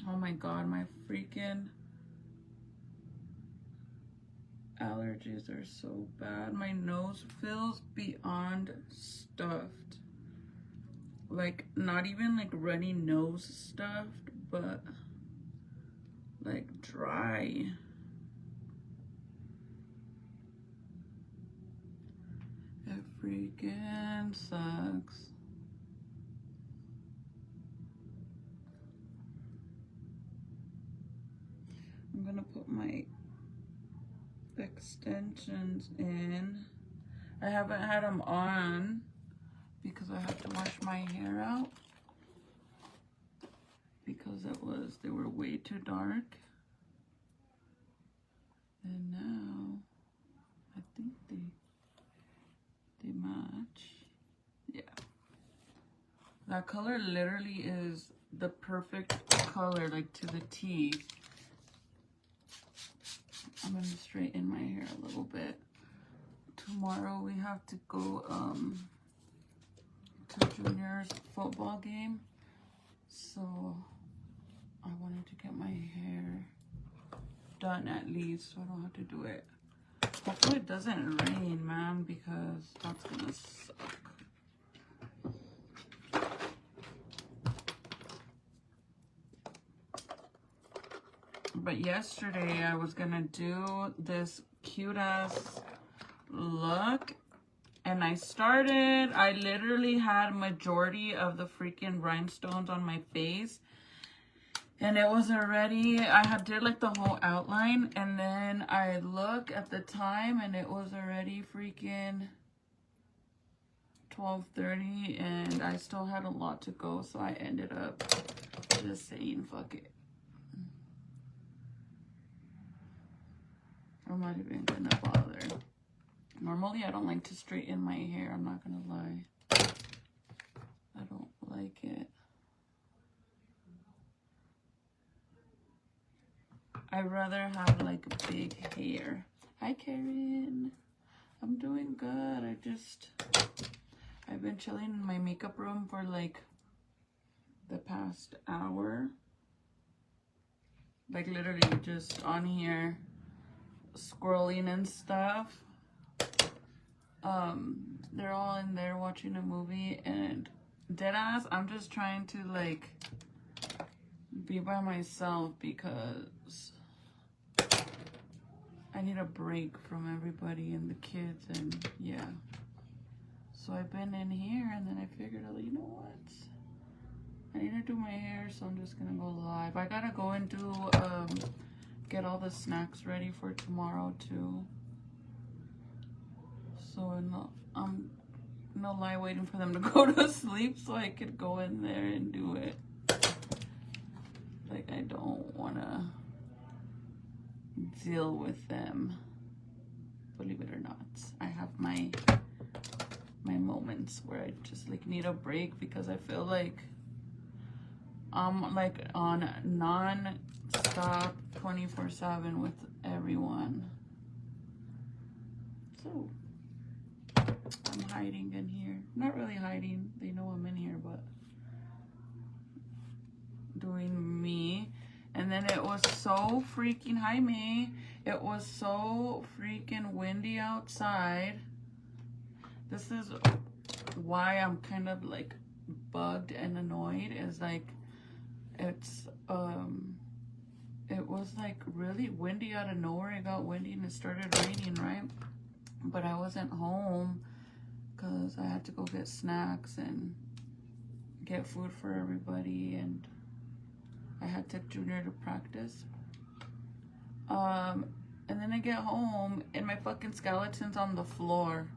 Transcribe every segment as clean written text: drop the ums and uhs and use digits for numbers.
Oh my god, my freaking allergies are so bad. My nose feels beyond stuffed. Like, not even like runny nose stuffed, but like dry. It freaking sucks. I'm gonna put my extensions in. I haven't had them on because I had to wash my hair out because they were way too dark. And now I think they match. Yeah. That color literally is the perfect color, like to the T. I'm gonna straighten my hair a little bit. Tomorrow we have to go to Junior's football game. So I wanted to get my hair done at least so I don't have to do it. Hopefully it doesn't rain, man, because that's gonna suck. But yesterday I was gonna do this cute ass look and I literally had majority of the freaking rhinestones on my face and it was already, I did like the whole outline and then I look at the time and it was already freaking 12:30 and I still had a lot to go, so I ended up just saying fuck it. I'm not even gonna bother. Normally I don't like to straighten my hair, I'm not gonna lie. I don't like it. I'd rather have like big hair. Hi Karen. I'm doing good. I've been chilling in my makeup room for like the past hour. Like literally just on here scrolling and stuff. They're all in there watching a movie and deadass, I'm just trying to like be by myself because I need a break from everybody and the kids and yeah. So I've been in here and then I figured out, you know what? I need to do my hair, so I'm just gonna go live. I gotta go and do get all the snacks ready for tomorrow too. So I'm no lie waiting for them to go to sleep so I could go in there and do it. Like I don't wanna deal with them. Believe it or not, I have my moments where I just like need a break because I feel like I'm like on non-stop 24/7 with everyone. So I'm hiding in here. Not really hiding. They know I'm in here, but doing me. And then it was so freaking, hi May. It was so freaking windy outside. This is why I'm kind of like bugged and annoyed, is like it was like really windy out of nowhere. It got windy and it started raining, right? But I wasn't home because I had to go get snacks and get food for everybody, and I had to take Junior to practice. And then I get home and my fucking skeleton's on the floor.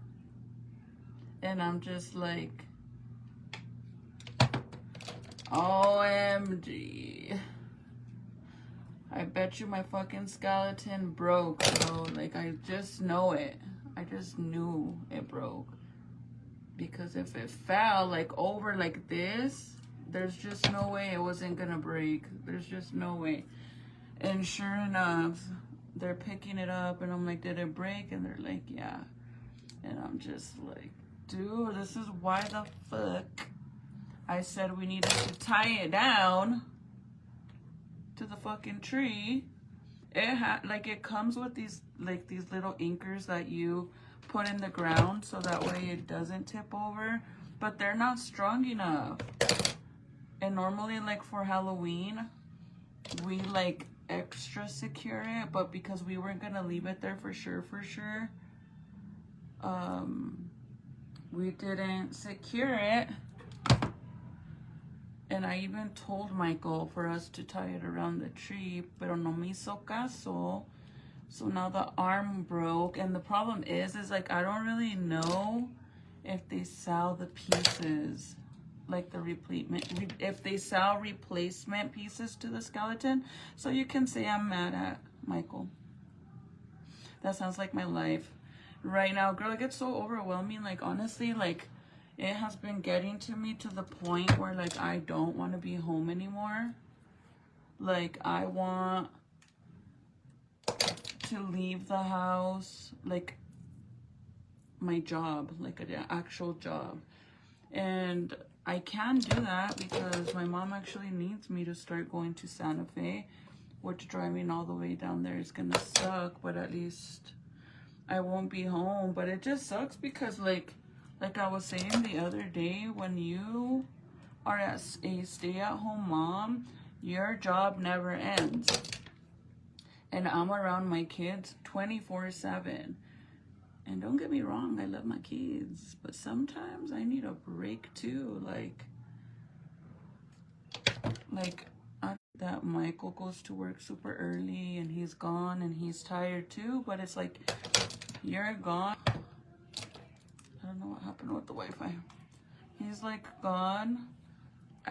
And I'm just like, OMG. I bet you my fucking skeleton broke, bro. Like, I just know it. I just knew it broke. Because if it fell, like, over like this, there's just no way it wasn't gonna break. There's just no way. And sure enough, they're picking it up, and I'm like, did it break? And they're like, yeah. And I'm just like, dude, this is why the fuck I said we needed to tie it down. to the fucking tree. It comes with these little anchors that you put in the ground so that way it doesn't tip over, but they're not strong enough. And normally, like for Halloween, we like extra secure it, but because we weren't gonna leave it there for sure, we didn't secure it. And I even told Michael for us to tie it around the tree, pero no me hizo caso. So now the arm broke, and the problem is like I don't really know if they sell the pieces, like the if they sell replacement pieces to the skeleton. So you can say I'm mad at Michael. That sounds like my life right now, girl. It gets so overwhelming. Like honestly, like it has been getting to me to the point where like I don't want to be home anymore. Like I want to leave the house, like my job, like an actual job. And I can do that because my mom actually needs me to start going to Santa Fe, which driving all the way down there is gonna suck, but at least I won't be home. But it just sucks because like I was saying the other day, when you are a stay-at-home mom, your job never ends. And I'm around my kids 24/7. And don't get me wrong, I love my kids, but sometimes I need a break too. Like that Michael goes to work super early and he's gone and he's tired too, but it's like, you're gone. I don't know what happened with the Wi-Fi. He's like gone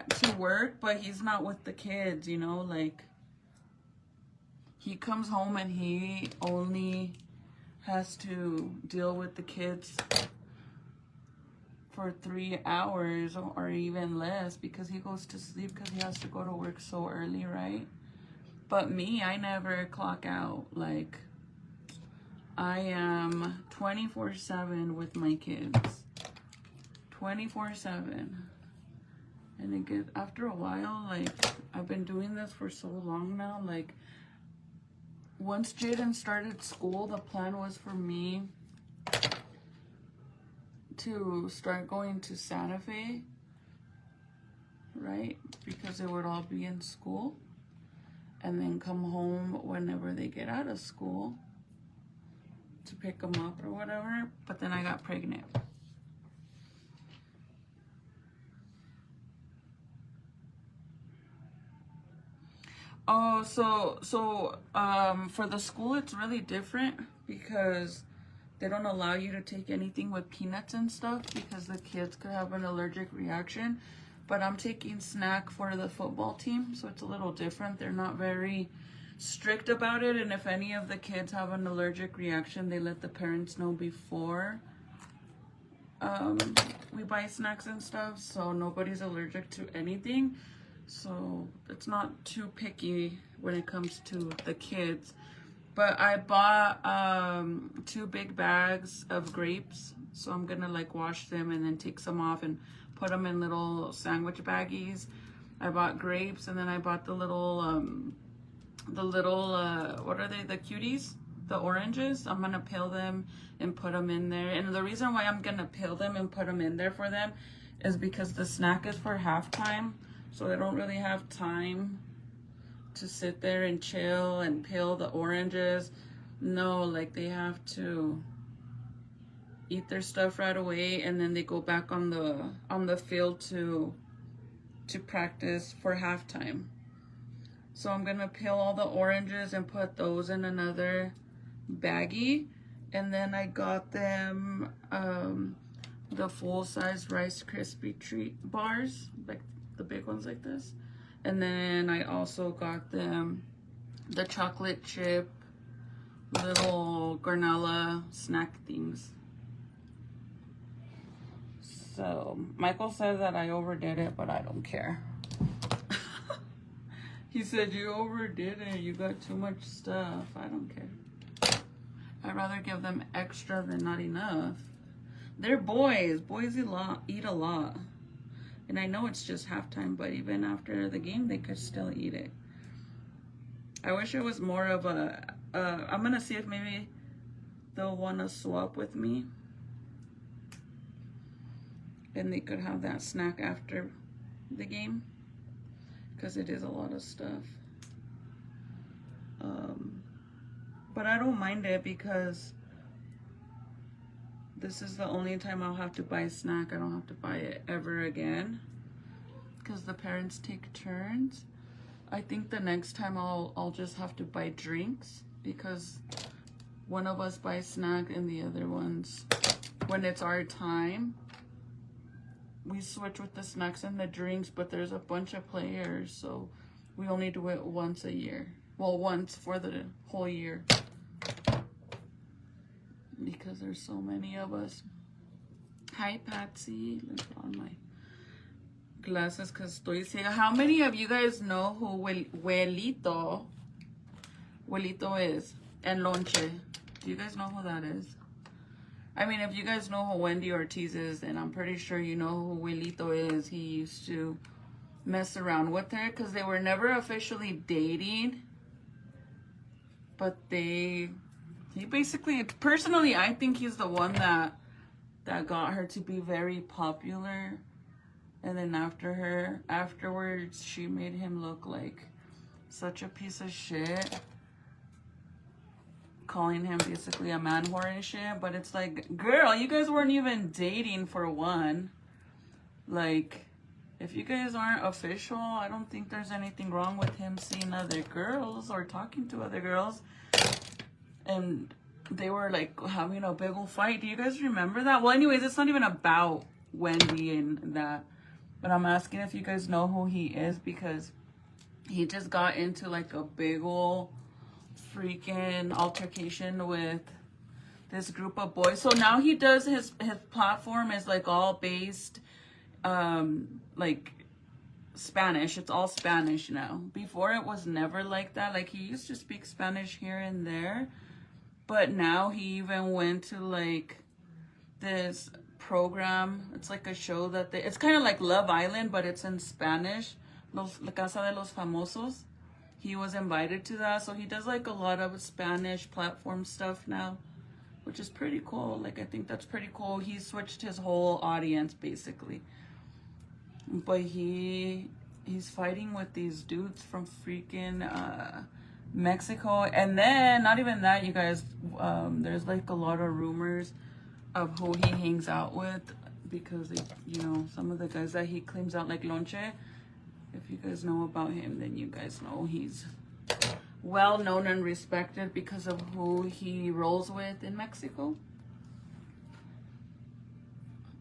to work, but he's not with the kids, you know, like he comes home and he only has to deal with the kids for 3 hours or even less because he goes to sleep because he has to go to work so early, right? But me, I never clock out. Like I am 24/7 with my kids. 24/7. And it gets, after a while, like I've been doing this for so long now, like once Jaden started school, the plan was for me to start going to Santa Fe, right? Because they would all be in school and then come home whenever they get out of school to pick them up or whatever. But then I got pregnant. Oh, so for the school, it's really different because they don't allow you to take anything with peanuts and stuff because the kids could have an allergic reaction. But I'm taking snack for the football team, so it's a little different. They're not very strict about it, and if any of the kids have an allergic reaction, they let the parents know before we buy snacks and stuff, so nobody's allergic to anything. So it's not too picky when it comes to the kids. But I bought 2 big bags of grapes. So I'm gonna like wash them and then take some off and put them in little sandwich baggies. I bought grapes, and then I bought the little what are they? The cuties? The oranges. I'm gonna peel them and put them in there. And the reason why I'm gonna peel them and put them in there for them is because the snack is for halftime. So they don't really have time to sit there and chill and peel the oranges. No, like they have to eat their stuff right away, and then they go back on the field to practice for halftime. So I'm gonna peel all the oranges and put those in another baggie. And then I got them the full-size Rice Krispie treat bars, like the big ones like this. And then I also got them the chocolate chip little granola snack things. So Michael said that I overdid it, but I don't care. He said, you overdid it, you got too much stuff. I don't care. I'd rather give them extra than not enough. They're boys. Boys eat a lot. And I know it's just halftime, but even after the game, they could still eat it. I wish it was more of a, I'm gonna see if maybe they'll want to swap with me. And they could have that snack after the game. Because it is a lot of stuff. But I don't mind it because this is the only time I'll have to buy a snack. I don't have to buy it ever again. Because the parents take turns. I think the next time I'll just have to buy drinks, because one of us buys snack and the other ones, when it's our time, we switch with the snacks and the drinks, but there's a bunch of players, so we only do it once a year. Well, once for the whole year. Because there's so many of us. Hi, Patsy. Let's put on my glasses because estoy ciega. How many of you guys know who Huelito is? And Lonche. Do you guys know who that is? I mean, if you guys know who Wendy Ortiz is, then I'm pretty sure you know who Huelito is. He used to mess around with her because they were never officially dating. But he basically, personally, I think he's the one that got her to be very popular. And then afterwards, she made him look like such a piece of shit. Calling him basically a man whore and shit. But it's like, girl, you guys weren't even dating for one. Like, if you guys aren't official, I don't think there's anything wrong with him seeing other girls or talking to other girls. And they were like having a big old fight. Do you guys remember that? Well, anyways, it's not even about Wendy and that. But I'm asking if you guys know who he is, because he just got into like a big ol' freaking altercation with this group of boys. So now he does his platform is like all based like Spanish. It's all Spanish now. Before it was never like that. Like he used to speak Spanish here and there. But now he even went to like this program. It's like a show that it's kind of like Love Island, but it's in Spanish. La Casa de los Famosos. He was invited to that, so he does like a lot of Spanish platform stuff now, which is pretty cool. Like I think that's pretty cool. He switched his whole audience basically, but he's fighting with these dudes from freaking Mexico. And then not even that, you guys, there's like a lot of rumors of who he hangs out with, because they, you know, some of the guys that he claims out, like Lonche, if you guys know about him, then you guys know he's well known and respected because of who he rolls with in Mexico.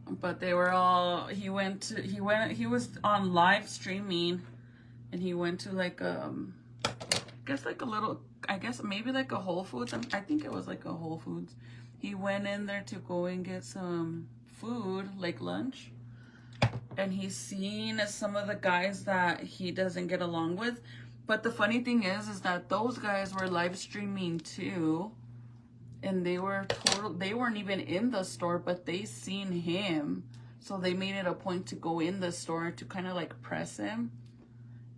But they were all, he was on live streaming, and he went to like I guess maybe like a Whole Foods. I think it was like a Whole Foods. He went in there to go and get some food, like lunch. And he's seen some of the guys that he doesn't get along with. But the funny thing is that those guys were live streaming too. And they weren't even in the store, but they seen him. So they made it a point to go in the store to kind of like press him.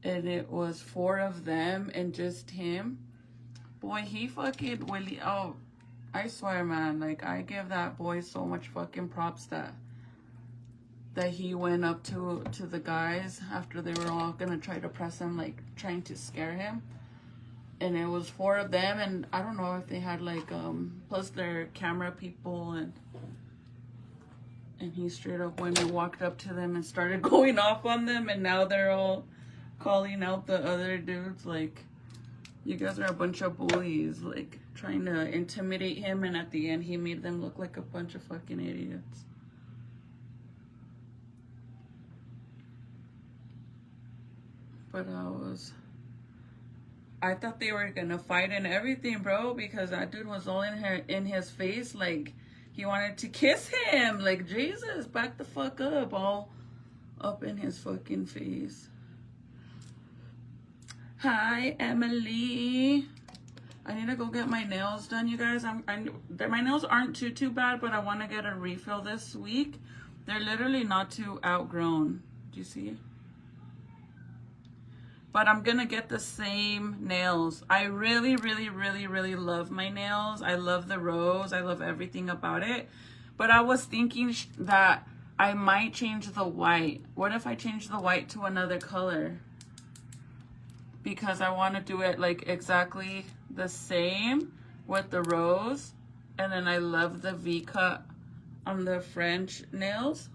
And it was 4 of them and just him. Boy, he fucking really, oh, I swear, man, like I give that boy so much fucking props that he went up to the guys after they were all gonna try to press him, like trying to scare him. And it was 4 of them, and I don't know if they had like plus their camera people, and he straight up went and walked up to them and started going off on them, and now they're all calling out the other dudes like, you guys are a bunch of bullies, like trying to intimidate him, and at the end he made them look like a bunch of fucking idiots. But I thought they were gonna fight and everything, bro, because that dude was all in his face, like he wanted to kiss him. Like, Jesus, back the fuck up, all up in his fucking face. Hi, Emily. I need to go get my nails done, you guys. My nails aren't too bad, but I want to get a refill this week. They're literally not too outgrown. Do you see it? But I'm gonna get the same nails. I really, really, really, really love my nails. I love the rose. I love everything about it. But I was thinking that I might change the white. What if I change the white to another color? Because I want to do it like exactly the same with the rose. And then I love the V-cut on the French nails.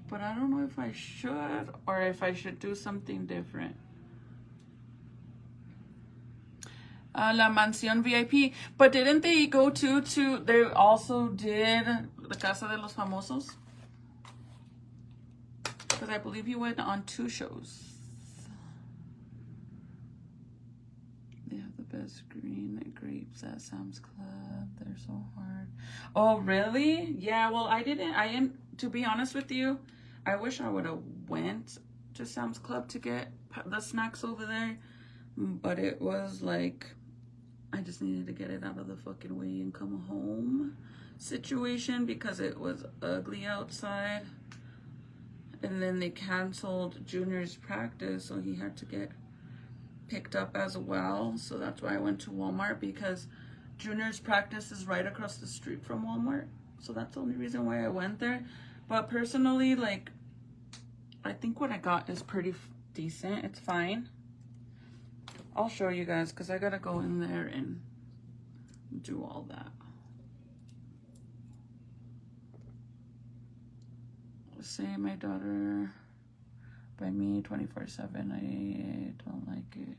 But I don't know if I should or if I should do something different. La Mansión VIP. But didn't they go to, they also did the Casa de los Famosos? Because I believe he went on 2 shows. They have the best green grapes at Sam's Club. They're so hard. Oh, really? Yeah, well, I didn't, to be honest with you, I wish I would have went to Sam's Club to get the snacks over there. But it was like, I just needed to get it out of the fucking way and come home situation because it was ugly outside. And then they canceled Junior's practice, so he had to get picked up as well. So that's why I went to Walmart, because Junior's practice is right across the street from Walmart. So that's the only reason why I went there. But personally, like, I think what I got is pretty decent. It's fine. I'll show you guys because I gotta go in there and do all that. Say my daughter by me 24/7. I don't like it.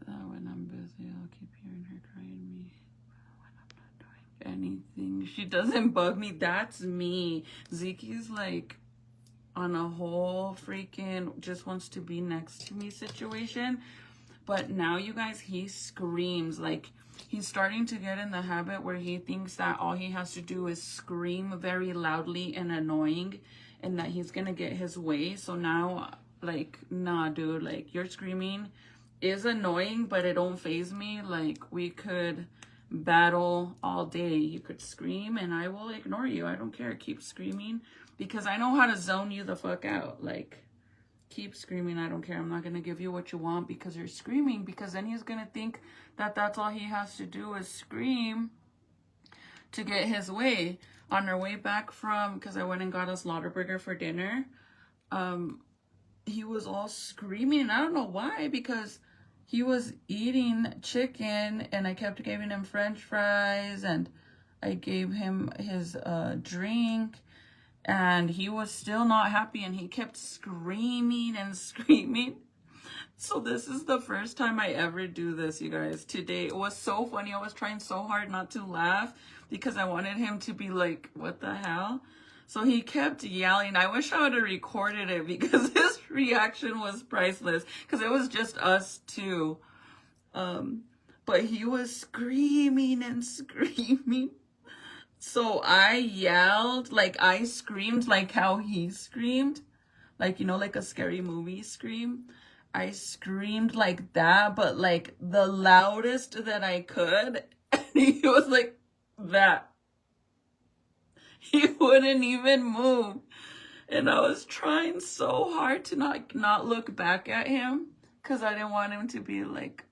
When I'm busy, I'll keep hearing her crying me when I'm not doing anything. She doesn't bug me. That's me. Zeke's like on a whole freaking just wants to be next to me situation. But now, you guys, he screams. Like, he's starting to get in the habit where he thinks that all he has to do is scream very loudly and annoying and that he's gonna get his way. So now, like, nah, dude, like, your screaming is annoying, but it don't faze me. Like, we could battle all day. You could scream and I will ignore you. I don't care. Keep screaming because I know how to zone you the fuck out. Like, keep screaming. I don't care. I'm not going to give you what you want because you're screaming, because then he's going to think that that's all he has to do is scream to get his way. On our way back from, because I went and got us Lauderburger for dinner, he was all screaming. And I don't know why, because he was eating chicken and I kept giving him French fries and I gave him his drink. And he was still not happy and he kept screaming and screaming. So this is the first time I ever do this, you guys. Today, it was so funny. I was trying so hard not to laugh because I wanted him to be like, what the hell? So he kept yelling. I wish I would have recorded it because his reaction was priceless because it was just us two. But he was screaming and screaming. So I yelled, like I screamed like how he screamed. Like, you know, like a scary movie scream. I screamed like that, but like the loudest that I could. And he was like that. He wouldn't even move. And I was trying so hard to not look back at him because I didn't want him to be like,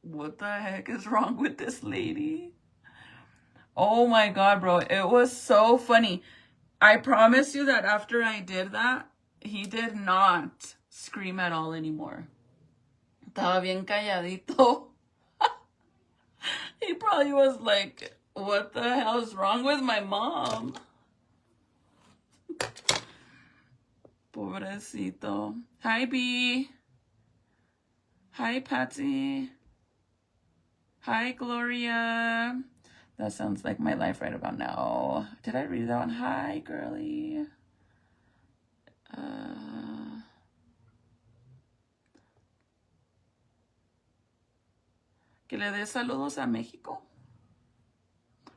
what the heck is wrong with this lady? Oh my God, bro. It was so funny. I promise you that after I did that, he did not scream at all anymore. Estaba bien calladito. He probably was like, what the hell is wrong with my mom? Pobrecito. Hi, B. Hi, Patsy. Hi, Gloria. That sounds like my life right about now. Did I read that one? Hi, girly. Que le dé saludos a México.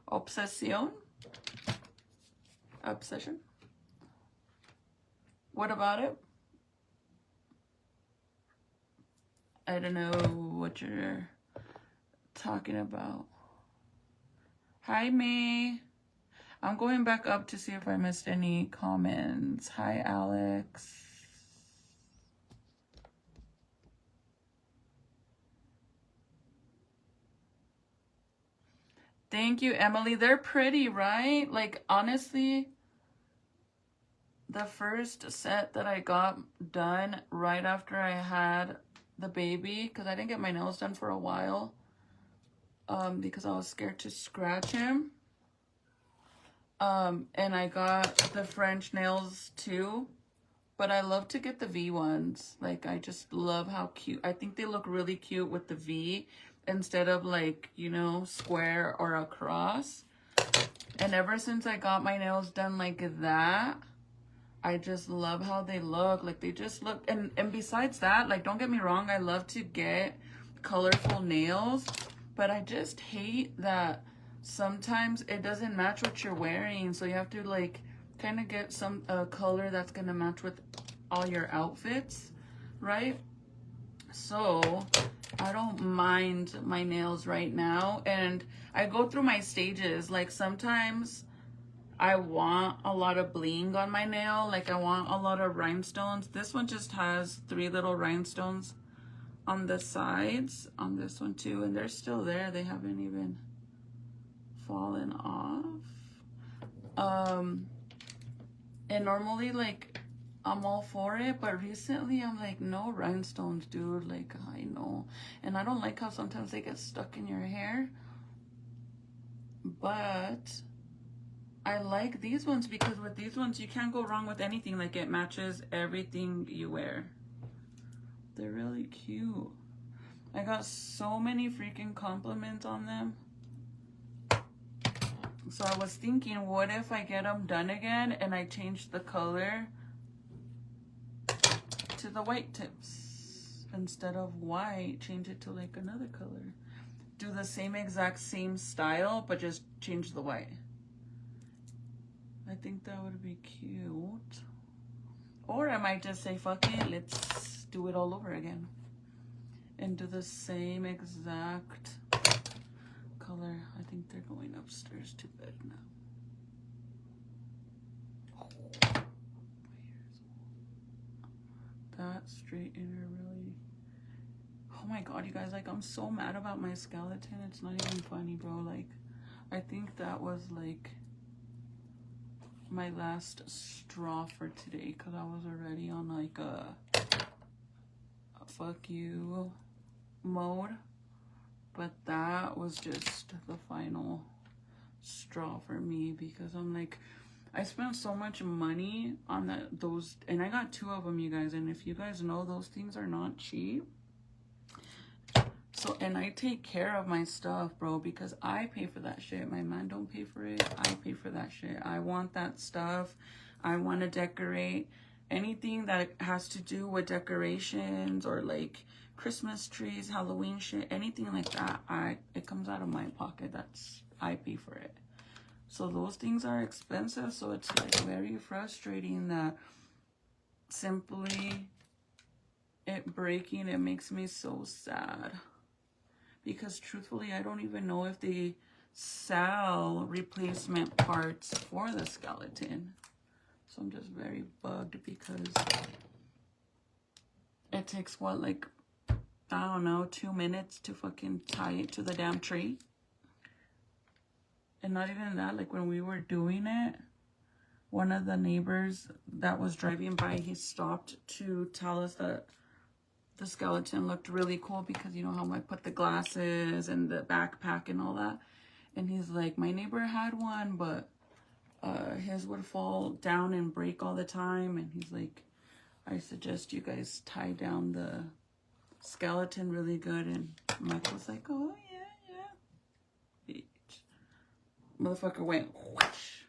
Obsesión. Obsession. What about it? I don't know what you're talking about. Hi, May. I'm going back up to see if I missed any comments. Hi, Alex. Thank you, Emily. They're pretty, right? Like, honestly, the first set that I got done right after I had the baby, because I didn't get my nails done for a while, because I was scared to scratch him. And I got the French nails too, but I love to get the V ones. Like, I just love how cute. I think they look really cute with the V instead of, like, you know, square or a cross. And ever since I got my nails done like that, I just love how they look. Like, they just look, and besides that, like, don't get me wrong, I love to get colorful nails, but I just hate that sometimes it doesn't match what you're wearing, so you have to, like, kind of get some color that's gonna match with all your outfits, right? So I don't mind my nails right now, and I go through my stages. Like, sometimes I want a lot of bling on my nail, like I want a lot of rhinestones. This one just has 3 little rhinestones on the sides, on this one too, and they're still there. They haven't even fallen off. And normally, like, I'm all for it, but recently I'm like, no rhinestones, dude. Like, I know, and I don't like how sometimes they get stuck in your hair, but I like these ones because with these ones you can't go wrong with anything. Like, it matches everything you wear. They're really cute. I got so many freaking compliments on them. So I was thinking, what if I get them done again and I change the color to the white tips instead of white? Change it to like another color. Do the same style, but just change the white. I think that would be cute. Or I might just say, fuck it, let's do it all over again and do the same exact color. I think they're going upstairs to bed now. That straightener really, oh my god, you guys, like, I'm so mad about my skeleton. It's not even funny, bro. Like, I think that was like my last straw for today, because I was already on like a fuck you mode, but that was just the final straw for me, because I'm like, I spent so much money on those, and I got 2 of them, you guys, and if you guys know, those things are not cheap. So, and I take care of my stuff, bro, because I pay for that shit. My man don't pay for it. I pay for that shit. I want that stuff. I want to decorate. Anything that has to do with decorations or like Christmas trees, Halloween shit, anything like that, it comes out of my pocket. I pay for it. So those things are expensive. So it's like very frustrating that simply it breaking, it makes me so sad. Because truthfully, I don't even know if they sell replacement parts for the skeleton. So I'm just very bugged because it takes, what, like, I don't know, 2 minutes to fucking tie it to the damn tree. And not even that, like, when we were doing it, one of the neighbors that was driving by, he stopped to tell us that the skeleton looked really cool because, you know how I put the glasses and the backpack and all that. And he's like, my neighbor had one, but his would fall down and break all the time. And he's like, I suggest you guys tie down the skeleton really good. And Mike was like, oh, yeah. Motherfucker went whoosh.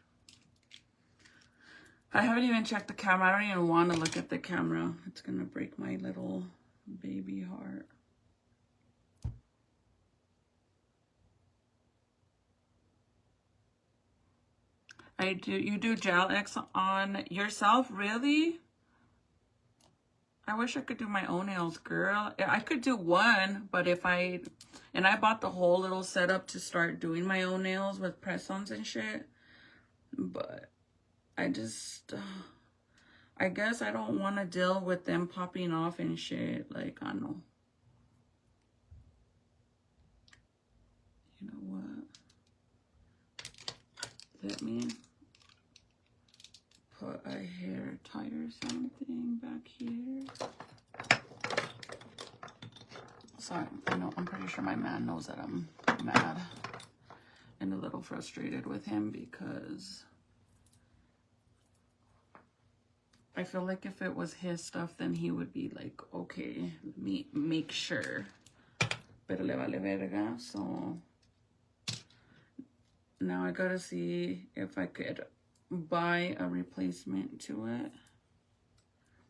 I haven't even checked the camera. I don't even want to look at the camera. It's going to break my little baby heart. I do. You do gel X on yourself? Really? I wish I could do my own nails, girl. I could do one, but I bought the whole little setup to start doing my own nails with press-ons and shit. But I just, I guess I don't want to deal with them popping off and shit. Like, I don't know. You know what? Let me put a hair tie or something back here. Sorry, I know, I'm pretty sure my man knows that I'm mad and a little frustrated with him because I feel like if it was his stuff, then he would be like, okay, let me make sure. Pero le vale verga, so now I gotta see if I could buy a replacement to it.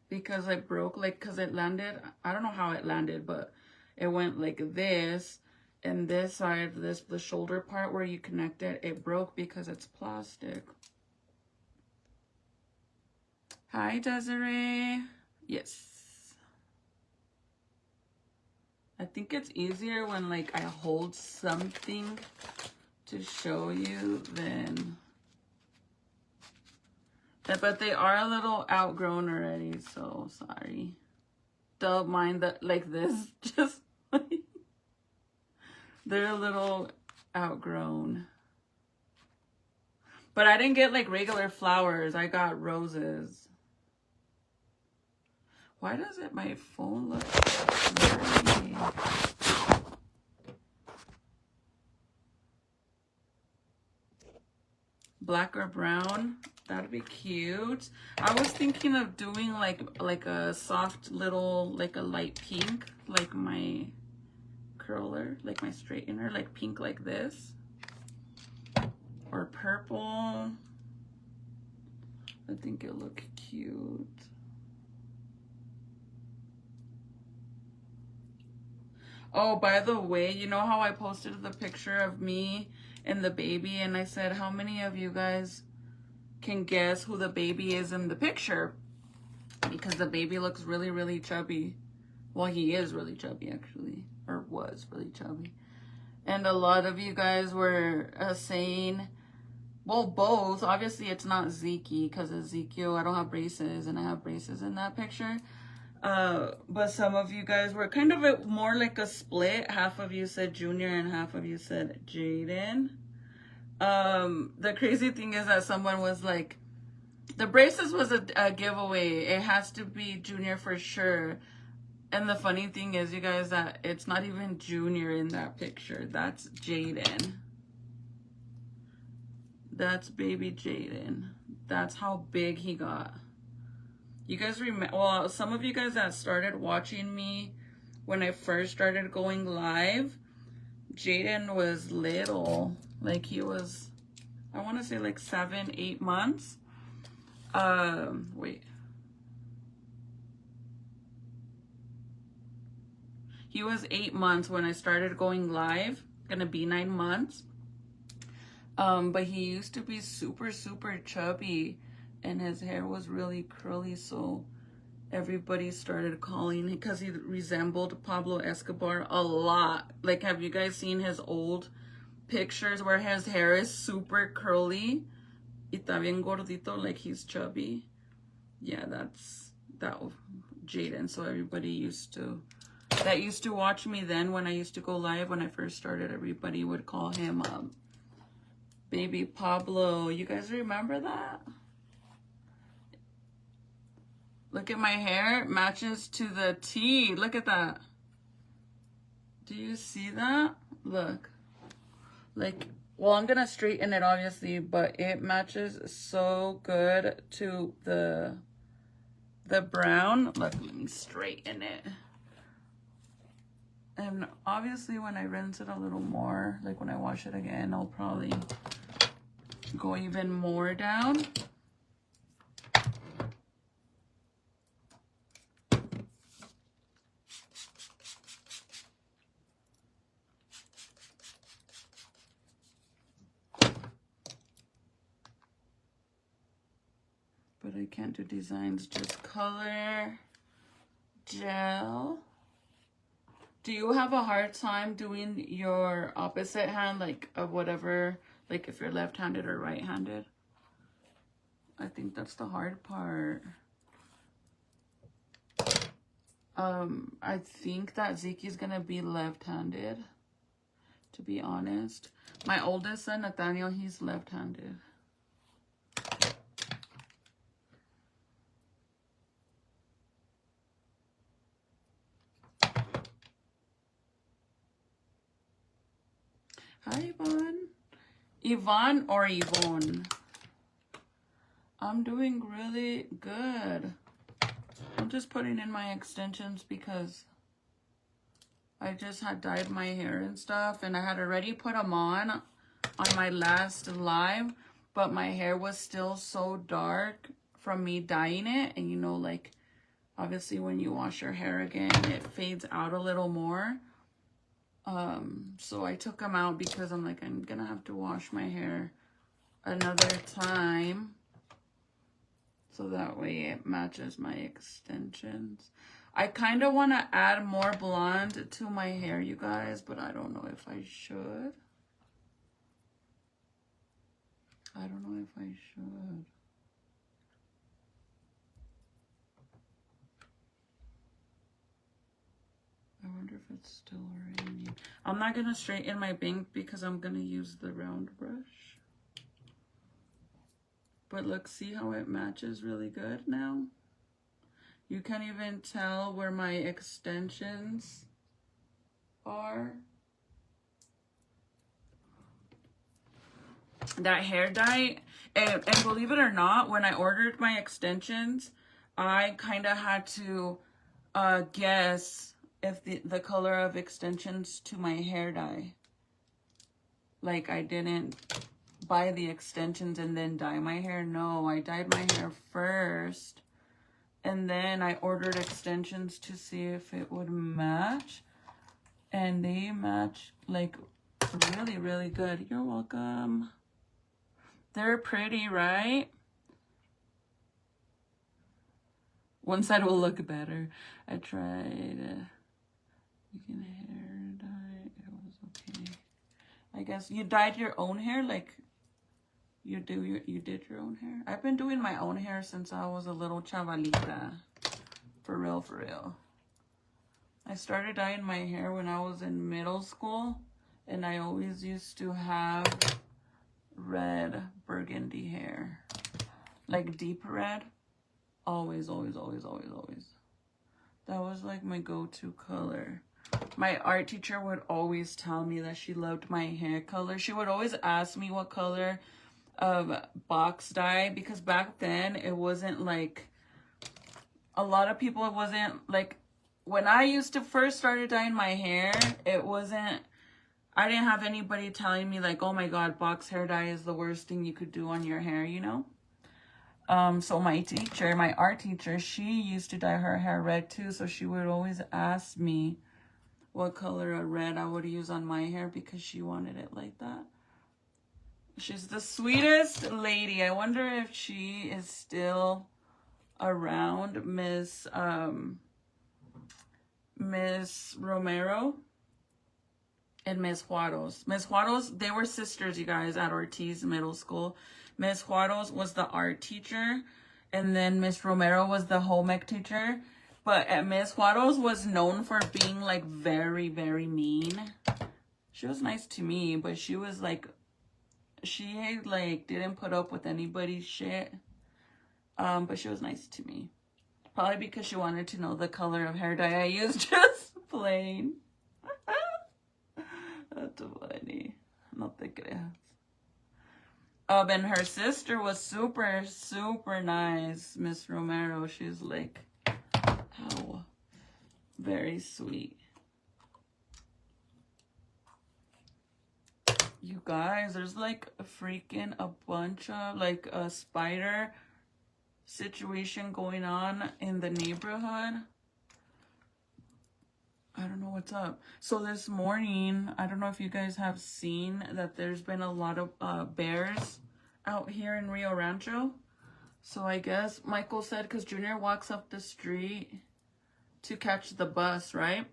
Because I broke, like, because it landed, I don't know how it landed, but it went like this, and this side, the shoulder part where you connect it, it broke because it's plastic. Hi, Desiree. Yes. I think it's easier when, like, I hold something to show you than... But they are a little outgrown already, so sorry. Don't mind that, like this, just like... They're a little outgrown. But I didn't get, like, regular flowers. I got roses. Why does it, my phone look blurry? Black or brown? That'd be cute. I was thinking of doing like a soft little, like a light pink, like my curler, like my straightener, like pink like this. Or purple. I think it'll look cute. Oh, by the way, you know how I posted the picture of me and the baby, and I said, how many of you guys can guess who the baby is in the picture? Because the baby looks really, really chubby. Well, he is really chubby, actually. Or was really chubby. And a lot of you guys were saying, well, both. Obviously, it's not Zeke, because Ezekiel, I don't have braces, and I have braces in that picture. But some of you guys were kind of more like a split. Half of you said Junior and half of you said Jaden. The crazy thing is that someone was like, the braces was a giveaway. It has to be Junior for sure. And the funny thing is, you guys, that it's not even Junior in that picture. That's Jaden. That's baby Jaden. That's how big he got. You guys remember, well, some of you guys that started watching me when I first started going live, Jaden was little. Like, he was, I want to say like 7, 8 months. Wait. He was 8 months when I started going live. Gonna be 9 months. But he used to be super, super chubby. And his hair was really curly, so everybody started calling, because he resembled Pablo Escobar a lot. Like, have you guys seen his old pictures where his hair is super curly? Y está bien gordito, like he's chubby. Yeah, that's that Jaden. So everybody used to watch me then when I used to go live. When I first started, everybody would call him Baby Pablo. You guys remember that? Look at my hair. It matches to the T. Look at that. Do you see that? Look. Like, well, I'm going to straighten it, obviously, but it matches so good to the brown. Look, let me straighten it. And obviously, when I rinse it a little more, like when I wash it again, I'll probably go even more down. But I can't do designs, just color, gel. Do you have a hard time doing your opposite hand, like of whatever, like if you're left-handed or right-handed? I think that's the hard part. I think that Zeke's gonna be left-handed, to be honest. My oldest son, Nathaniel, he's left-handed. Hi, Yvonne. Yvonne or Yvonne? I'm doing really good. I'm just putting in my extensions because I just had dyed my hair and stuff, and I had already put them on my last live, but my hair was still so dark from me dyeing it. And you know, like, obviously when you wash your hair again, it fades out a little more. So I took them out because I'm like, I'm gonna have to wash my hair another time, so that way it matches my extensions. I kind of want to add more blonde to my hair, you guys, but I don't know if I should. I don't know if I should. I wonder if it's still raining. I'm not going to straighten my bank because I'm going to use the round brush. But look, see how it matches really good now? You can't even tell where my extensions are. That hair dye, and believe it or not, when I ordered my extensions, I kind of had to guess if the color of extensions to my hair dye. Like, I didn't buy the extensions and then dye my hair. No, I dyed my hair first, and then I ordered extensions to see if it would match, and they match like really, really good. You're welcome. They're pretty, right? One side will look better. I tried making hair dye. It was okay. I guess you dyed your own hair, like you did your own hair. I've been doing my own hair since I was a little chavalita. For real, for real. I started dyeing my hair when I was in middle school, and I always used to have red burgundy hair, like deep red. Always, always, always, always, always. That was like my go-to color. My art teacher would always tell me that she loved my hair color. She would always ask me what color of box dye, because back then it wasn't like, a lot of people, it wasn't like, when I used to first started dyeing my hair, it wasn't, I didn't have anybody telling me like, oh my God, box hair dye is the worst thing you could do on your hair, you know? So my teacher, my art teacher, she used to dye her hair red too. So she would always ask me what color of red I would use on my hair because she wanted it like that. She's the sweetest lady. I wonder if she is still around, Miss Romero and Miss Juarez. Miss Juarez, they were sisters, you guys, at Ortiz Middle School. Miss Juarez was the art teacher, and then Miss Romero was the home ec teacher. But Miss Juarez was known for being like very, very mean. She was nice to me, but she was like, she like didn't put up with anybody's shit. But she was nice to me. Probably because she wanted to know the color of hair dye I used, just plain. That's funny. No te creas. And her sister was super, super nice, Miss Romero. She's like, how very sweet. You guys, there's like a bunch of like a spider situation going on in the neighborhood. I don't know what's up. So this morning, I don't know if you guys have seen that there's been a lot of bears out here in Rio Rancho. So I guess Michael said, because Junior walks up the street to catch the bus, right?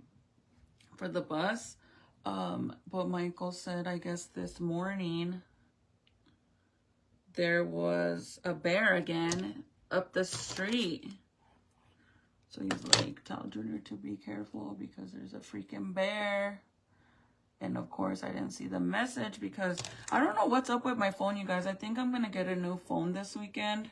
For the bus. But Michael said, I guess this morning, there was a bear again up the street. So he's like, tell Junior to be careful because there's a freaking bear. And of course, I didn't see the message because I don't know what's up with my phone, you guys. I think I'm going to get a new phone this weekend.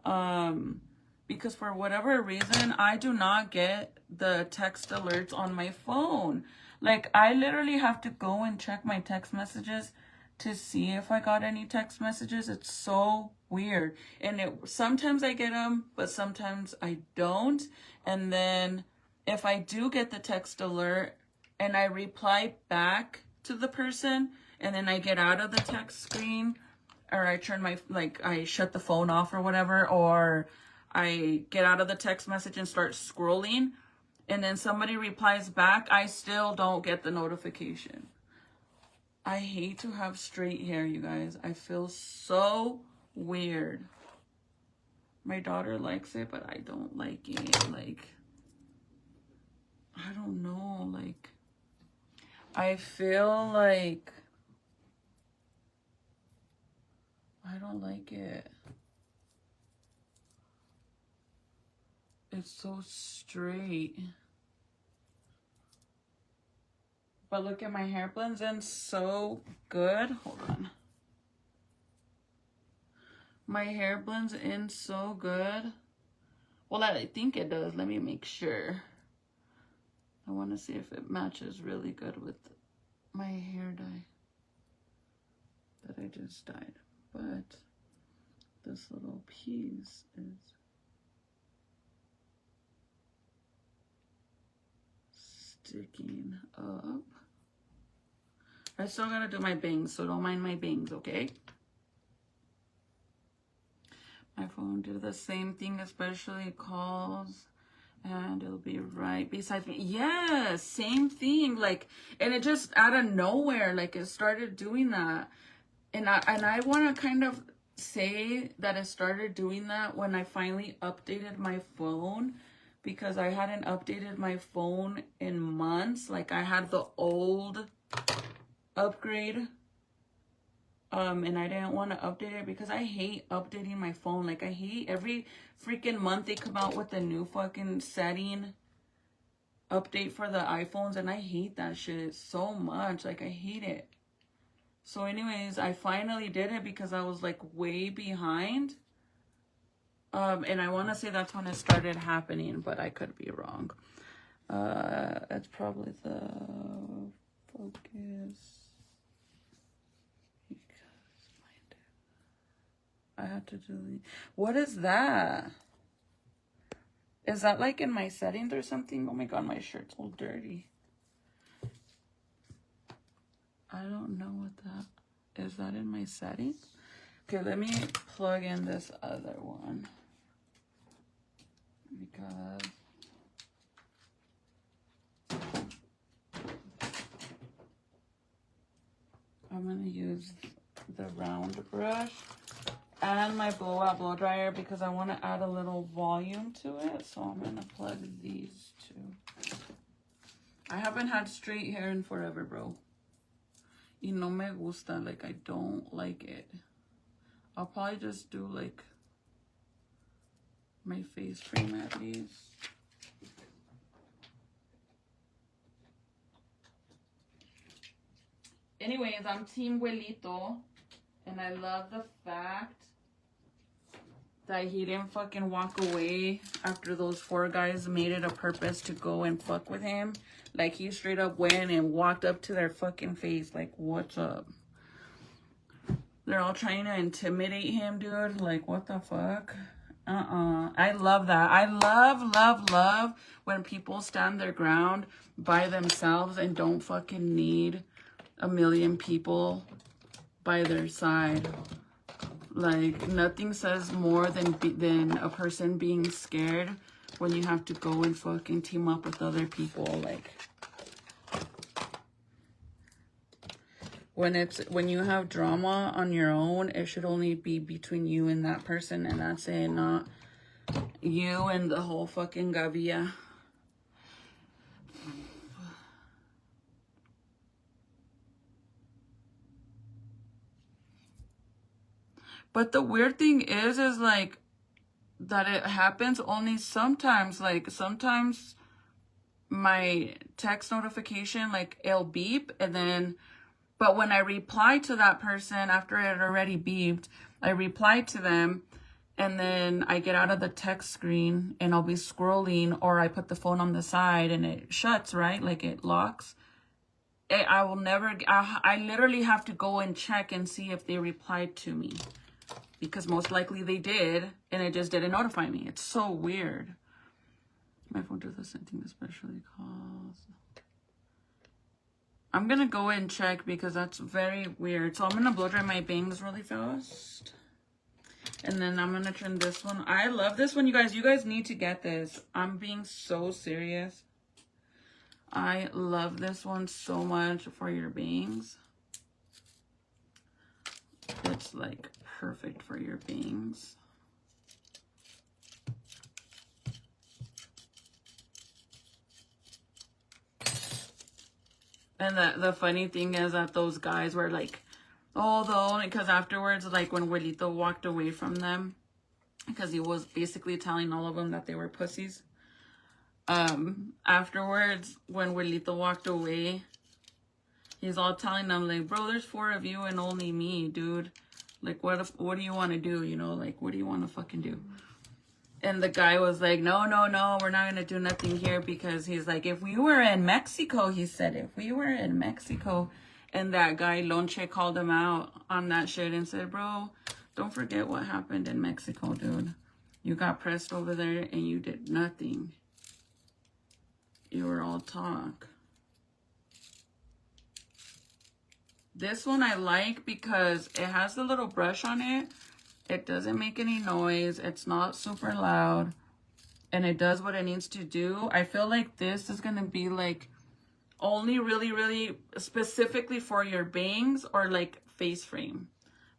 Because for whatever reason, I do not get the text alerts on my phone. Like, I literally have to go and check my text messages to see if I got any text messages. It's so weird. And sometimes I get them, but sometimes I don't. And then if I do get the text alert and I reply back to the person, and then I get out of the text screen, or I turn my, like, I shut the phone off or whatever, or I get out of the text message and start scrolling, and then somebody replies back, I still don't get the notification. I hate to have straight hair, you guys. I feel so weird. My daughter likes it, but I don't like it. Like, I don't know. Like, I feel like I don't like it. It's so straight. But look at my hair blends in so good. Hold on. My hair blends in so good. Well, I think it does. Let me make sure. I want to see if it matches really good with my hair dye that I just dyed. But this little piece is sticking up. I still gotta do my bangs, so don't mind my bangs, okay? My phone did the same thing, especially calls, and it'll be right beside me. Yeah, same thing. Like, and it just out of nowhere, like, it started doing that. And I want to kind of say that it started doing that when I finally updated my phone, because I hadn't updated my phone in months. Like, I had the old upgrade, and I didn't want to update it because I hate updating my phone. Like, I hate every freaking month they come out with a new fucking setting update for the iPhones, and I hate that shit so much. Like, I hate it. So anyways, I finally did it because I was like way behind. And I want to say that's when it started happening, but I could be wrong. That's probably the focus. Because I had to delete. What is that? Is that like in my settings or something? Oh my god, my shirt's all dirty. I don't know what that is. That in my settings? Okay, let me plug in this other one, because I'm gonna use the round brush and my blowout blow dryer because I want to add a little volume to it. So I'm gonna plug these two. I haven't had straight hair in forever, bro. Y no me gusta, like, I don't like it. I'll probably just do like my face frame at least. Anyways, I'm Team Huelito, and I love the fact that he didn't fucking walk away after those 4 guys made it a purpose to go and fuck with him. Like, he straight up went and walked up to their fucking face like, what's up? They're all trying to intimidate him, dude. Like, what the fuck? I love that. I love when people stand their ground by themselves and don't fucking need a million people by their side. Like, nothing says more than a person being scared when you have to go and fucking team up with other people. Like, when you have drama on your own, it should only be between you and that person, and that's it, not you and the whole fucking gavia. But the weird thing is like that it happens only sometimes. Like, sometimes my text notification, like, it'll beep, and then, but when I reply to that person after it already beeped, I reply to them, and then I get out of the text screen and I'll be scrolling, or I put the phone on the side and it shuts, right? Like, it locks. I will never, I literally have to go and check and see if they replied to me. Because most likely they did, and it just didn't notify me. It's so weird. My phone does the same thing, especially cause... I'm gonna go and check because that's very weird. So I'm gonna blow dry my bangs really fast. And then I'm gonna turn this one. I love this one, you guys. You guys need to get this. I'm being so serious. I love this one so much for your bangs. It's like perfect for your bangs. And the funny thing is that those guys were like, oh, though, because afterwards, like when Wilito walked away from them, because he was basically telling all of them that they were pussies. Afterwards, when Wilito walked away, he's all telling them like, bro, there's 4 of you and only me, dude. Like, what do you want to do? You know, like, what do you want to fucking do? And the guy was like, no, we're not going to do nothing here, because he's like, if we were in Mexico, he said, if we were in Mexico. And that guy, Lonche, called him out on that shit and said, bro, don't forget what happened in Mexico, dude. You got pressed over there and you did nothing. You were all talk. This one I like because it has the little brush on it. It doesn't make any noise. It's not super loud. And it does what it needs to do. I feel like this is going to be like only really specifically for your bangs or like face frame.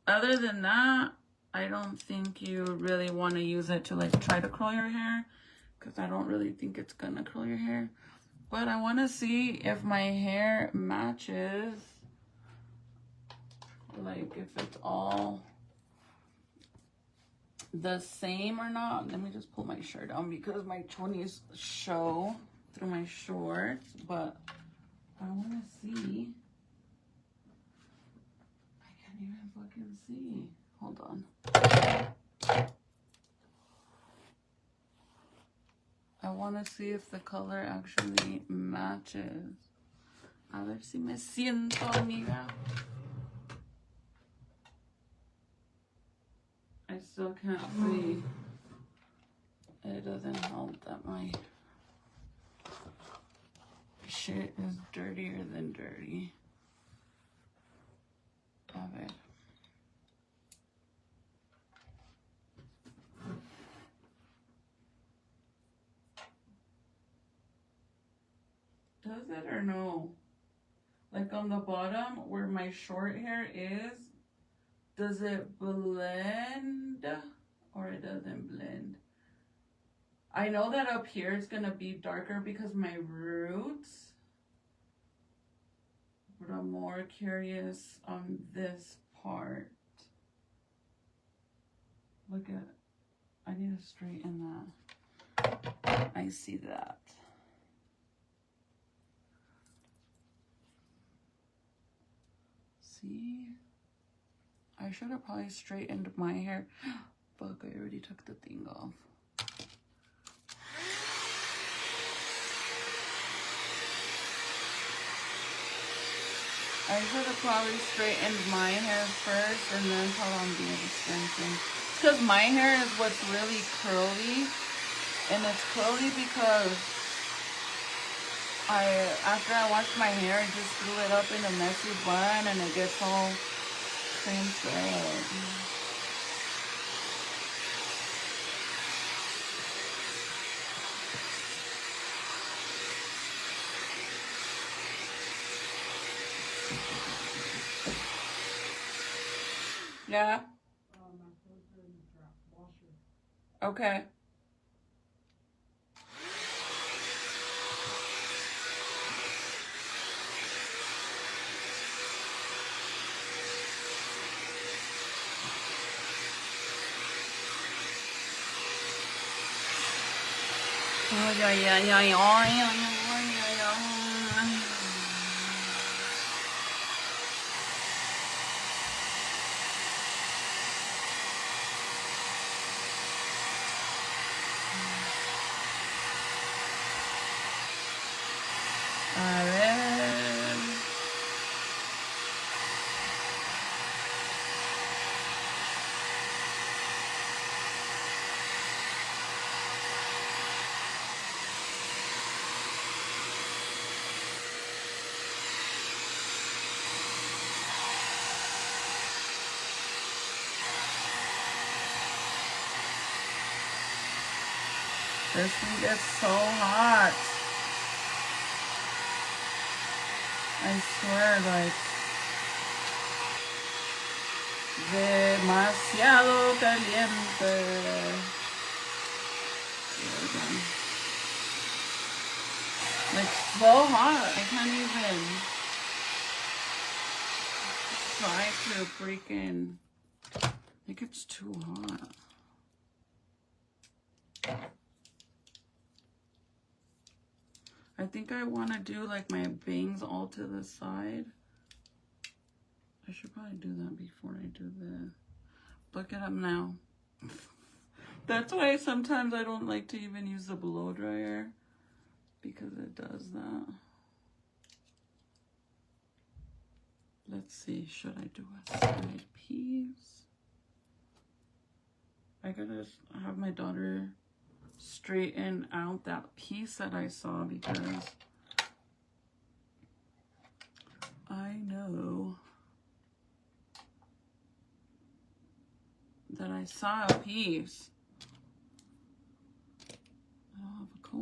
Other than that, I don't think you really want to use it to like try to curl your hair, because I don't really think it's going to curl your hair. But I want to see if my hair matches. Like if it's all the same or not. Let me just pull my shirt on because my chonies show through my shorts, but I want to see. I can't even fucking see. Hold on. I want to see if the color actually matches. A ver si me siento, amiga. I still can't see. It doesn't help that my shit is dirtier than dirty. A ver. Does it or no? Like on the bottom where my short hair is, does it blend or it doesn't blend? I know that up here it's gonna be darker because my roots, but I'm more curious on this part. Look at, I need to straighten that. I see that. See? I should have probably straightened my hair. Fuck, I already took the thing off. I should have probably straightened my hair first and then put on the extension. Because my hair is what's really curly. And it's curly because after I wash my hair, I just threw it up in a messy bun and it gets all crimped up. Yeah? Okay. Oh, yeah. A ver. This thing gets so hot. I swear, like, demasiado caliente. Like, so hot. I can't even try to freaking, like, it's too hot. I think I want to do like my bangs all to the side. I should probably do that before I do the, look it up now. That's why sometimes I don't like to even use the blow dryer, because it does that. Let's see, should I do a side piece? I gotta have my daughter straighten out that piece that I saw, because I know that I saw a piece. I don't have a comb.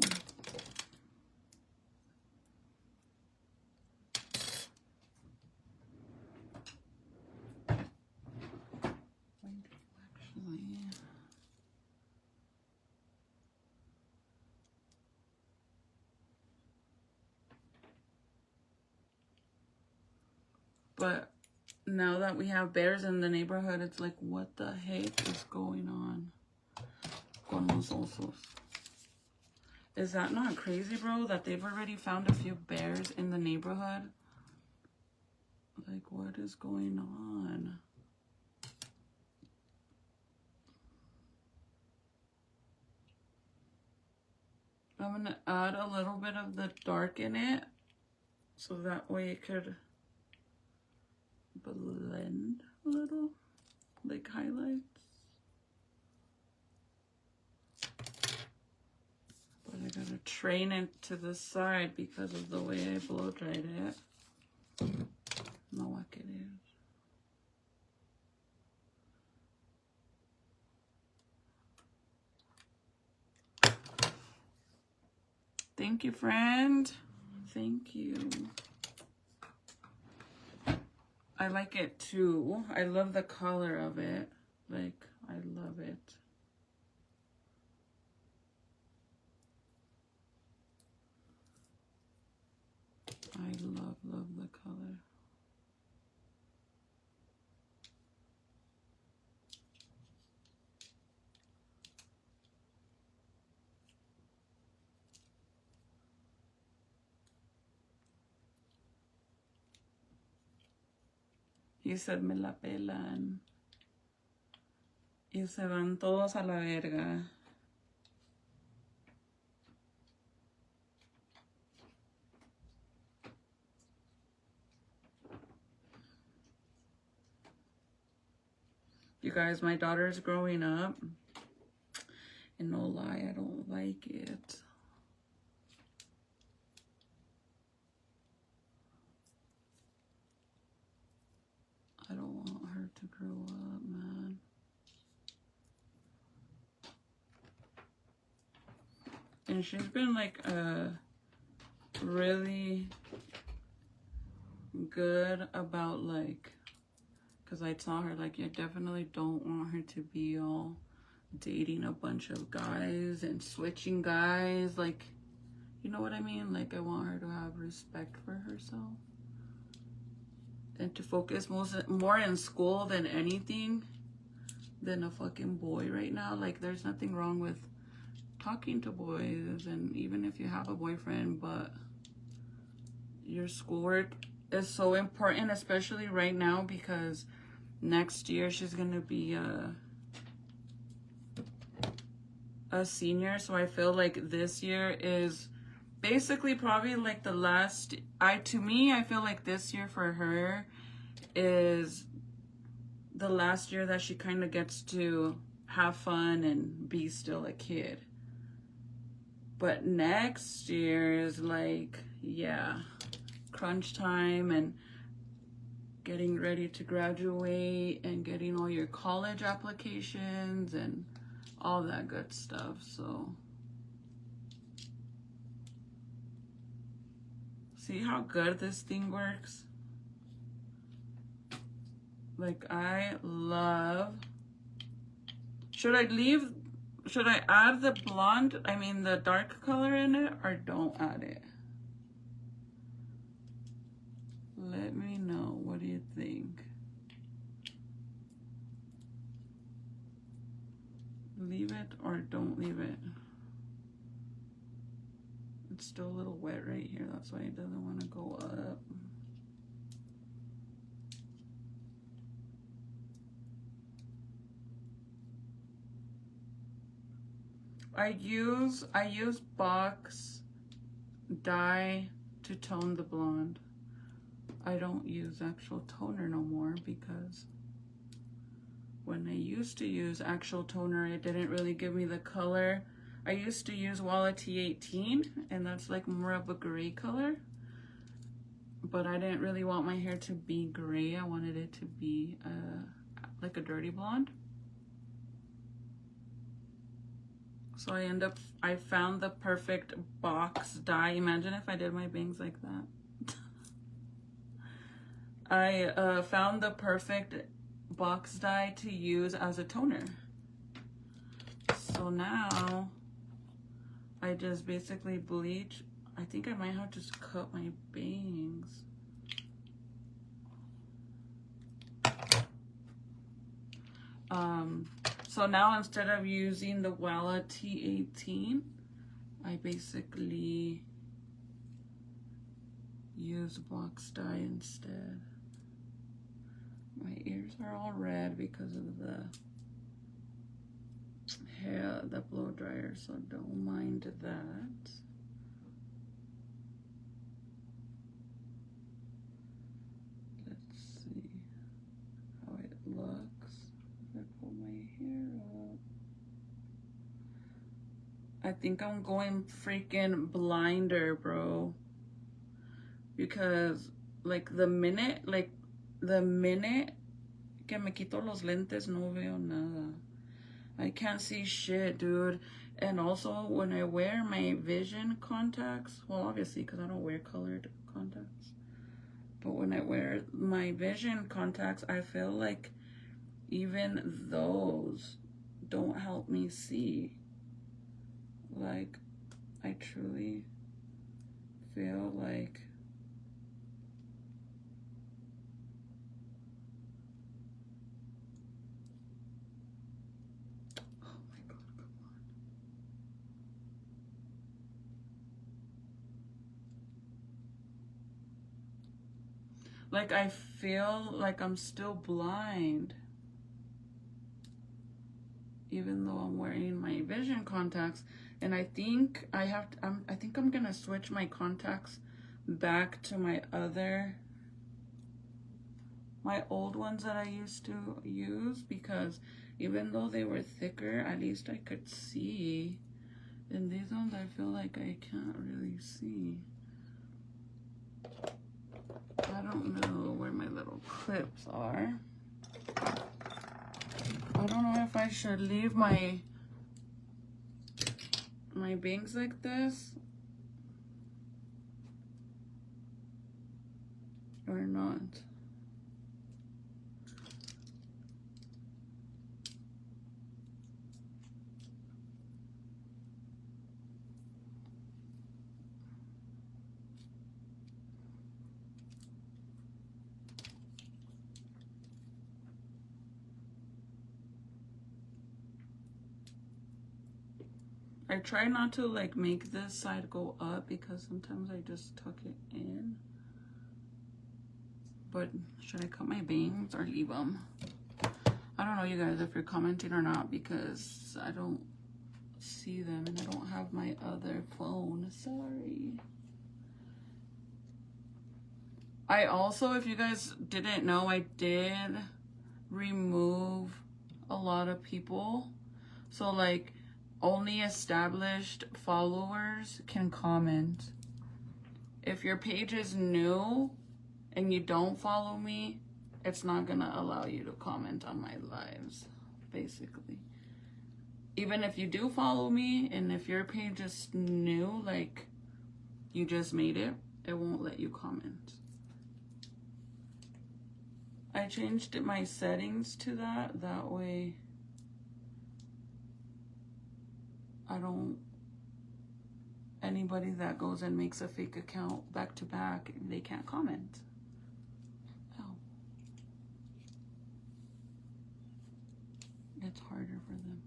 But now that we have bears in the neighborhood, it's like, what the heck is going on con los osos? Is that not crazy, bro? That they've already found a few bears in the neighborhood? Like, what is going on? I'm gonna add a little bit of the dark in it, so that way it could blend a little, like highlights. But I gotta train it to the side because of the way I blow dried it. No, what it is. Thank you, friend. Thank you. I like it too. I love the color of it. Like, I love it. I love the color. Y se me la pelan. Y se van todos a la verga. You guys, my daughter's growing up. And no lie, I don't like it. I don't want her to grow up, man. And she's been like really good about like, because I tell her like, you definitely don't want her to be all dating a bunch of guys and switching guys. Like, you know what I mean? Like, I want her to have respect for herself and to focus more in school than anything than a fucking boy right now. Like, there's nothing wrong with talking to boys, and even if you have a boyfriend, but your schoolwork is so important, especially right now, because next year she's gonna be a senior. So I feel like this year is basically probably like the last, to me, I feel like this year for her is the last year that she kind of gets to have fun and be still a kid. But next year is like, yeah, crunch time and getting ready to graduate and getting all your college applications and all that good stuff. So See how good this thing works? Like, I love... Should I add the blonde, I mean the dark color in it, or don't add it? Let me know. What do you think? Leave it or don't leave it? It's still a little wet right here. That's why it doesn't want to go up. I use box dye to tone the blonde. I don't use actual toner no more because when I used to use actual toner, it didn't really give me the color. I used to use Walla T18, and that's like more of a gray color. But I didn't really want my hair to be gray. I wanted it to be like a dirty blonde. So I found the perfect box dye. Imagine if I did my bangs like that. I found the perfect box dye to use as a toner. So now I just basically bleach. I think I might have to just cut my bangs. So now instead of using the Walla T18, I basically use box dye instead. My ears are all red because of the hair, the blow dryer, so don't mind that. Let's see how it looks. If I pull my hair up, I think I'm going freaking blinder, bro. Because like the minute que me quito los lentes, no veo nada. I can't see shit, dude. And also when I wear my vision contacts, well, obviously because I don't wear colored contacts, but when I wear my vision contacts, I feel like even those don't help me see. Like, I truly feel like like I feel like I'm still blind even though I'm wearing my vision contacts. And I think I think I'm gonna switch my contacts back to my old ones that I used to use, because even though they were thicker, at least I could see. And these ones I feel like I can't really see. I don't know where my little clips are. I don't know if I should leave my bangs like this or not. I try not to like make this side go up because sometimes I just tuck it in. But should I cut my bangs or leave them? I don't know, you guys, if you're commenting or not, because I don't see them and I don't have my other phone. Sorry. I also, if you guys didn't know, I did remove a lot of people. So like, only established followers can comment. If your page is new and you don't follow me, it's not gonna allow you to comment on my lives, basically. Even if you do follow me and if your page is new, like you just made it, it won't let you comment. I changed my settings to that. That way I don't, anybody that goes and makes a fake account back to back, they can't comment. Oh. It's harder for them.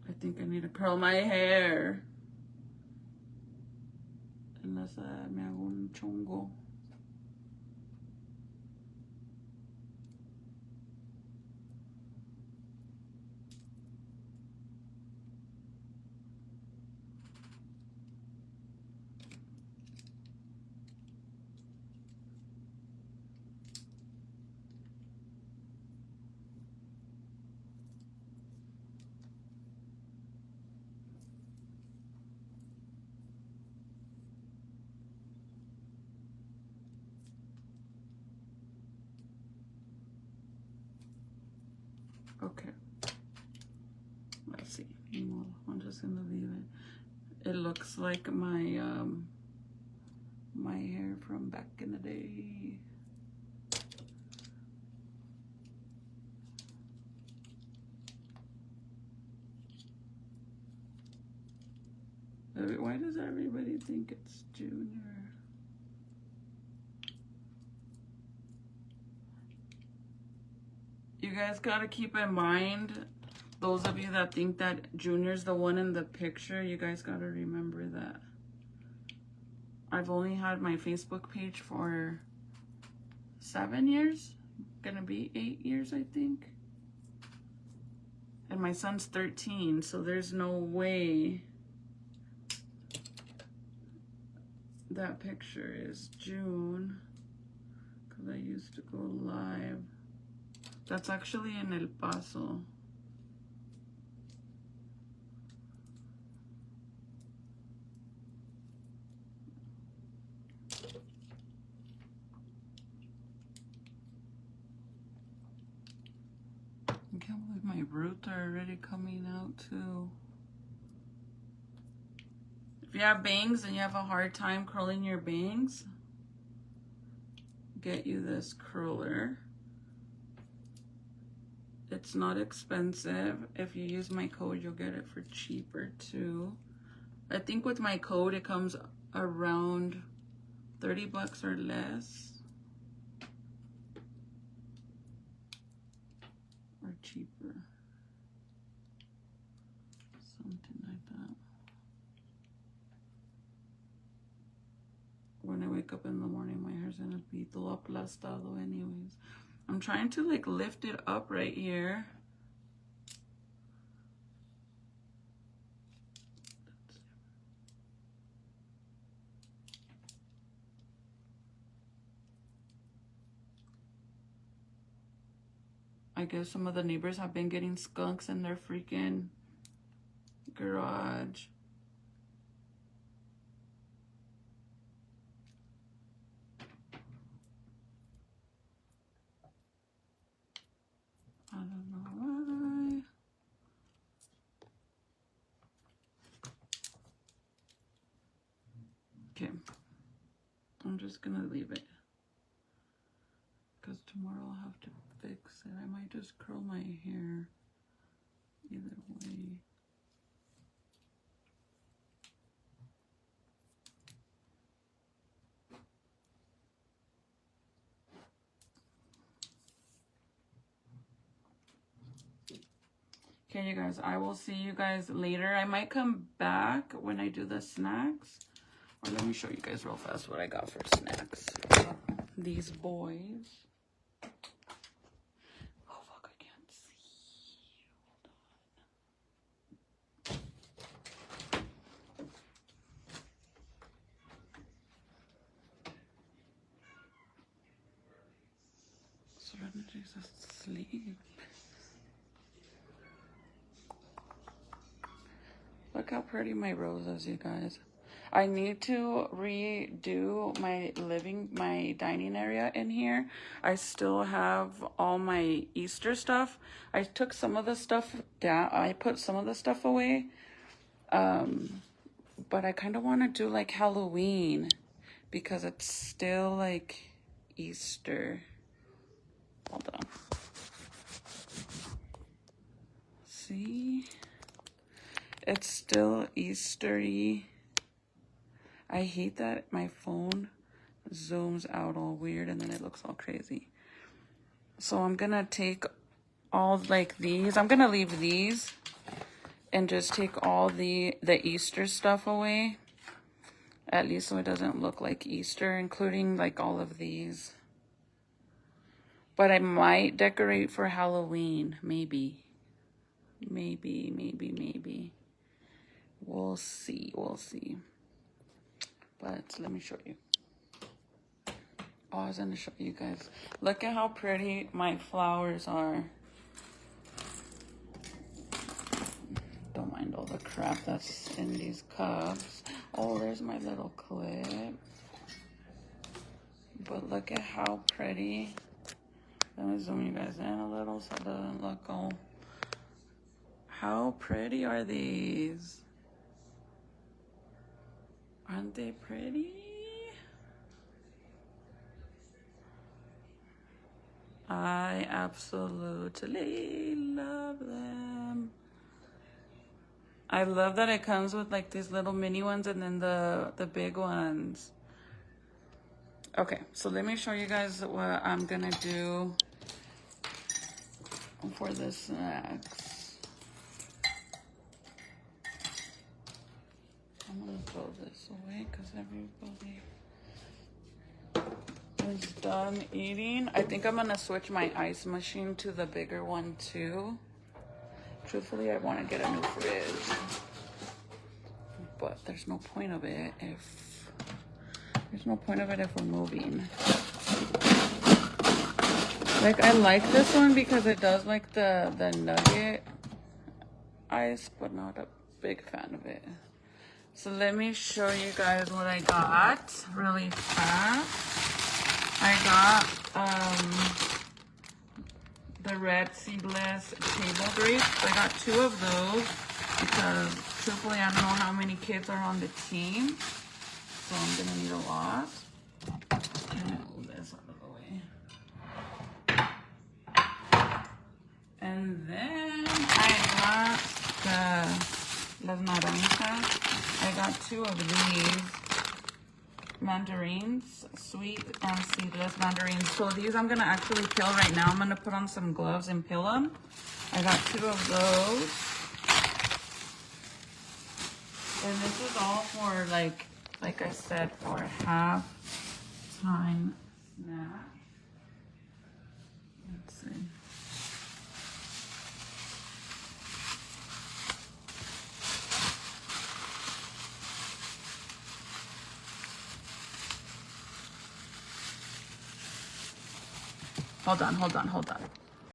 I think I need to curl my hair. Unless me hago un chongo. Okay. Let's see. I'm just gonna leave it. It looks like my my hair from back in the day. Why does everybody think it's Junior? You guys gotta keep in mind, those of you that think that Junior's the one in the picture, you guys gotta remember that I've only had my Facebook page for 7 years. Gonna be 8 years, I think. And my son's 13, so there's no way that picture is June, because I used to go live. That's actually in El Paso. I can't believe my roots are already coming out too. If you have bangs and you have a hard time curling your bangs, get you this curler. It's not expensive. If you use my code, you'll get it for cheaper too. I think with my code, it comes around 30 bucks or less. Or cheaper. Something like that. When I wake up in the morning, my hair's gonna be todo aplastado anyways. I'm trying to like lift it up right here. I guess some of the neighbors have been getting skunks in their freaking garage. I don't know why. Okay. I'm just gonna leave it. Because tomorrow I'll have to fix it. I might just curl my hair. Either way. Okay, you guys, I will see you guys later. I might come back when I do the snacks. Or let me show you guys real fast what I got for snacks. These boys. Oh, fuck, I can't see. Hold on. Serenity's asleep. Look how pretty my rose is, you guys. I need to redo my dining area in here. I still have all my Easter stuff. I took some of the stuff down. I put some of the stuff away. But I kind of want to do like Halloween because it's still like Easter. Hold on. See? It's still Eastery. I hate that my phone zooms out all weird and then it looks all crazy. So I'm gonna take all like these. I'm gonna leave these and just take all the Easter stuff away. At least so it doesn't look like Easter, including like all of these. But I might decorate for Halloween, maybe. Maybe. We'll see. But let me show you. Oh, I was gonna show you guys. Look at how pretty my flowers are. Don't mind all the crap that's in these cups. Oh, there's my little clip. But look at how pretty. Let me zoom you guys in a little so it doesn't look all. How pretty are these? Aren't they pretty? I absolutely love them. I love that it comes with like these little mini ones and then the big ones. Okay, so let me show you guys what I'm gonna do for the snacks. I'm gonna throw this away because everybody is done eating. I think I'm gonna switch my ice machine to the bigger one too. Truthfully, I want to get a new fridge, but there's no point of it if we're moving. Like, I like this one because it does like the nugget ice, but not a big fan of it. So let me show you guys what I got really fast. I got the red seedless table grapes. I got 2 of those because truthfully I don't know how many kids are on the team, so I'm gonna need a lot. I'm gonna move this out of the way. And then I got the las naranjas. I got 2 of these mandarins, sweet and seedless mandarins. So these I'm gonna actually peel right now. I'm gonna put on some gloves and peel them. I got 2 of those. And this is all for like I said, for a half-time snack. Let's see. Hold on.